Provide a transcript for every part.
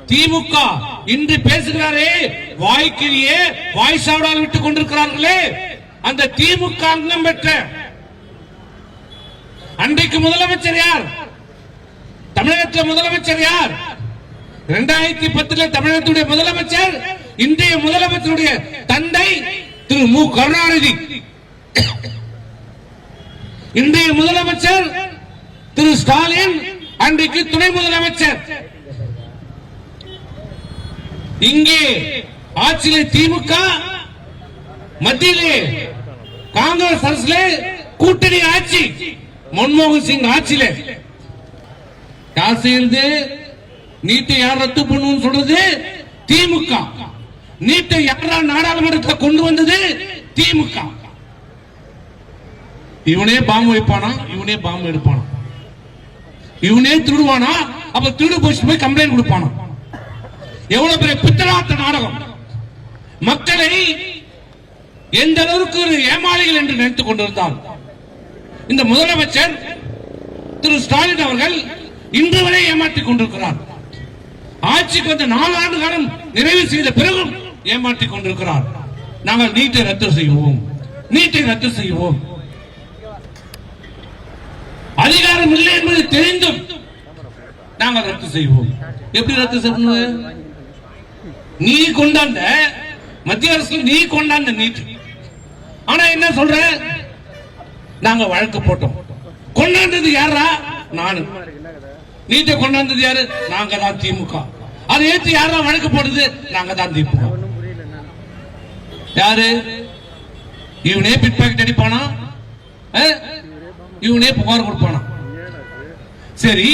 திமுக இன்று பேசுகிறாரே, வாய்க்கிலேயே வாய் சாவடால் விட்டுக் கொண்டிருக்கிறார்களே, அந்த திமுக அங்கம் பெற்ற அன்றைக்கு முதலமைச்சர் யார்? தமிழகத்தில் முதலமைச்சர் யார்? 2010 தமிழகத்துடைய முதலமைச்சர் இன்றைய முதலமைச்சருடைய தந்தை திரு மு கருணாநிதி. இன்றைய முதலமைச்சர் திரு ஸ்டாலின், அன்றைக்கு துணை முதலமைச்சர். இங்கே ஆட்சியிலே திமுக, மத்தியிலே காங்கிரஸ் அரசிலே கூட்டணி ஆட்சி. மன்மோகன் சிங் ஆட்சியிலே யார் செய்யறது? நீட்டை யார் ரத்து பண்ணுவோம் சொல்றது? திமுக. நீட்டை யாரால் நாடாளுமன்றத்தில் கொண்டு வந்தது? திமுக. இவனே பாம்பு வைப்பானா, இவனே பாம்பு எடுப்பானா, இவனே திருடுவானா, அப்ப திருடு போய் கம்ப்ளைண்ட் கொடுப்பானா? எவ்வளவு பெரிய பித்தலாட்ட நாடகம்! மக்களை எந்த அளவுக்கு ஏமாளிகள் என்று நினைத்துக் கொண்டிருந்தால் இந்த முதலமைச்சர் திரு ஸ்டாலின் அவர்கள் இன்று வரை ஏமாற்றிக் கொண்டிருக்கிறார். ஆட்சிக்கு வந்து 4 ஆண்டு காலம் நிறைவு செய்த பிறகும் ஏமாற்றிக் கொண்டிருக்கிறார். நாங்கள் நீட்டை ரத்து செய்வோம், நீட்டை ரத்து செய்வோம். அதிகாரம் இல்லை என்பது தெரிந்தும் நாங்கள் ரத்து செய்வோம். எப்படி ரத்து செய்வோம்? நீ கொண்டாந்த மத்திய அரசு, நீ கொண்டாந்த நீட். ஆனா என்ன சொல்ற? நாங்க வழக்கு போட்டோம். கொண்டாந்தது யாரா? நானு. நீட்டை கொண்டாந்தது யாரு? நாங்க தான், திமுக. அதை ஏற்று யாரா வழக்கு போடுது? நாங்க தான், திமுக. யாரு? இவனே பிட் பாக்கெட் அடிப்பானா, இவனே புகார் கொடுப்பானா? சரி,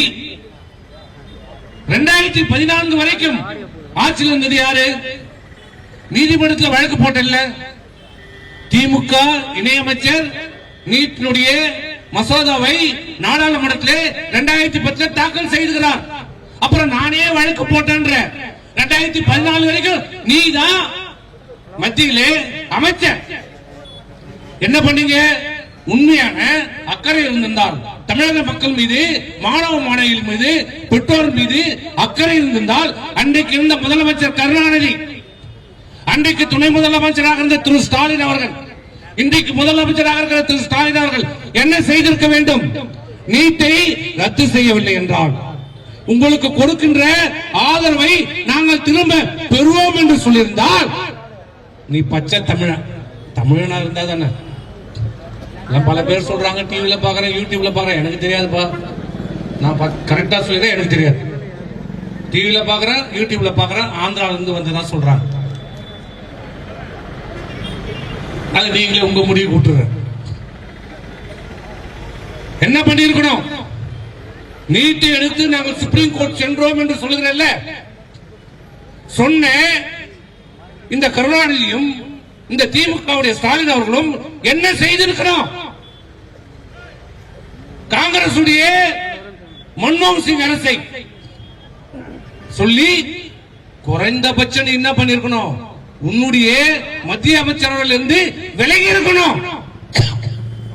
2014 வரைக்கும் ஆட்சியில் இருந்தது யாரு? நீதிமன்றத்தில் வழக்கு போட்டல திமுக இணையமைச்சர் நீட்டினுடைய மசோதாவை நாடாளுமன்றத்தில் 2010 தாக்கல் செய்திருக்கிறார். அப்புறம் நானே வழக்கு போட்டேன். 2014 வரைக்கும் நீதான் மத்தியிலே அமைச்சர். என்ன பண்ணீங்க? உண்மையான அக்கறை இருந்திருந்தால் தமிழக மக்கள் மீது, மாணவ மாணவிகள் மீது, பெற்றோர் மீது அக்கறை இருந்திருந்தால் அன்றைக்கு இருந்த முதலமைச்சர் கருணாநிதி, அன்றைக்கு துணை முதலமைச்சராக இருந்த திரு ஸ்டாலின் அவர்கள், இன்றைக்கு முதலமைச்சராக இருக்கிற திரு ஸ்டாலின் அவர்கள் என்ன செய்திருக்க வேண்டும்? நீட்டை ரத்து செய்யவில்லை என்றால் உங்களுக்கு கொடுக்கின்ற ஆதரவை நாங்கள் திரும்ப பெறுவோம் என்று சொல்லியிருந்தால், நீ பச்சை தமிழனா இருந்தா தானே. பல பேர் சொல்றாங்க, டிவில பாக்குறேன், யூடியூப்ல பாக்குறேன். எனக்கு தெரியாதுப்பா, நான் கரெக்டா சொல்றேன், எனக்கு தெரியாது. டிவில பாக்குறேன், யூடியூப்ல பாக்குறேன், ஆந்திரால இருந்து வந்துதான் சொல்றாங்க. அது நீங்களே உங்க முடிவு கூட்டுற. என்ன பண்ணிருக்கணும்? நீட்டை எடுத்து நாங்கள் சுப்ரீம் கோர்ட் சென்றோம் என்று சொல்லுகிறேன்ல, சொன்ன இந்த கருணாநிதியும் இந்த திமுக ஸ்டாலின் அவர்களும் என்ன செய்திருக்கிறோம்? காங்கிரஸ் மன்மோகன் சிங் அரசை சொல்லி குறைந்தபட்சம் என்ன பண்ணிருக்கணும்? உன்னுடைய மத்திய அமைச்சர்கள் இருந்து விலகி இருக்கணும்.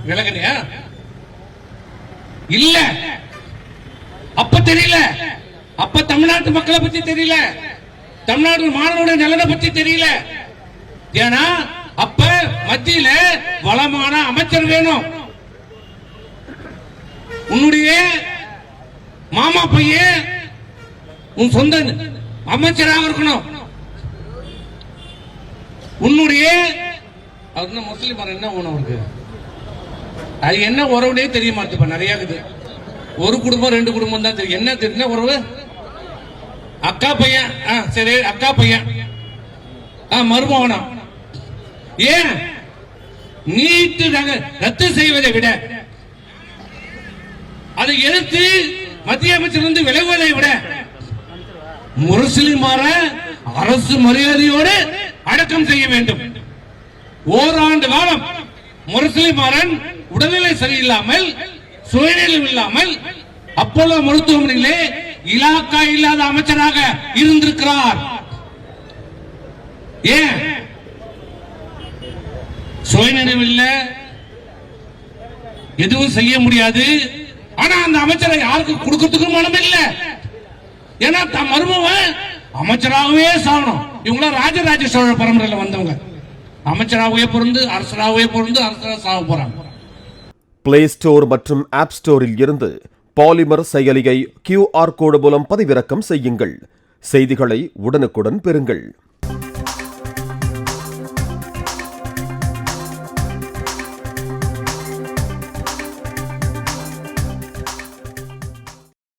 விலகலையா? இல்ல. அப்ப தெரியல. அப்ப தமிழ்நாட்டு மக்களை பத்தி தெரியல, தமிழ்நாடு மாணவருடைய நலனை பத்தி தெரியல. ஏன்னா அப்ப மத்தியில வளமான அமைச்சர் வேணும். உன்னுடைய மாமா பையன் உன் சொந்த அமைச்சராக இருக்கணும். உன்னுடைய முஸ்லிம் என்ன உணவு அது என்ன உறவுனே தெரிய மாட்டேப்பா. நிறைய இருக்குது. ஒரு குடும்பம் 2 குடும்பம் தான் தெரியும். என்ன தெரியும் உறவு? அக்கா பையன், சரி அக்கா பையன், மருமகனம். ஏன் நீட்டு ரத்து செய்வதை விட, அதை எதிர்த்து மத்திய அமைச்சர் விலகுவதை விட முரசொலிமாற அரசு மரியாதையோடு அடக்கம் செய்ய வேண்டும். ஓராண்டு காலம் முரசொலிமாறன் உடல்நிலை சரியில்லாமல், சுயநலம் இல்லாமல் அப்போலோ மருத்துவமனையிலே இலாக்கா இல்லாத அமைச்சராக இருந்திருக்கிறார். ஏன்? சுயநலம் இல்ல, எதுவும் செய்ய முடியாது. ஆனா அந்த அமைச்சரை யாருக்கு கொடுக்கிறதுக்கு மனம் இல்ல. ஏன்னா மருமகன் அமைச்சராகவே சாகணும். இவங்களாம் ராஜராஜ சோழ பரம்பரையில் வந்தவங்க. அமைச்சராகவே பிறந்து அரசராகவே பிறந்து அரசராக சாக போறாங்க. பிளே ஸ்டோர் மற்றும் ஆப் ஸ்டோரில் இருந்து பாலிமர் செயலியை QR கோடு மூலம் பதிவிறக்கம் செய்யுங்கள். செய்திகளை உடனுக்குடன் பெறுங்கள்.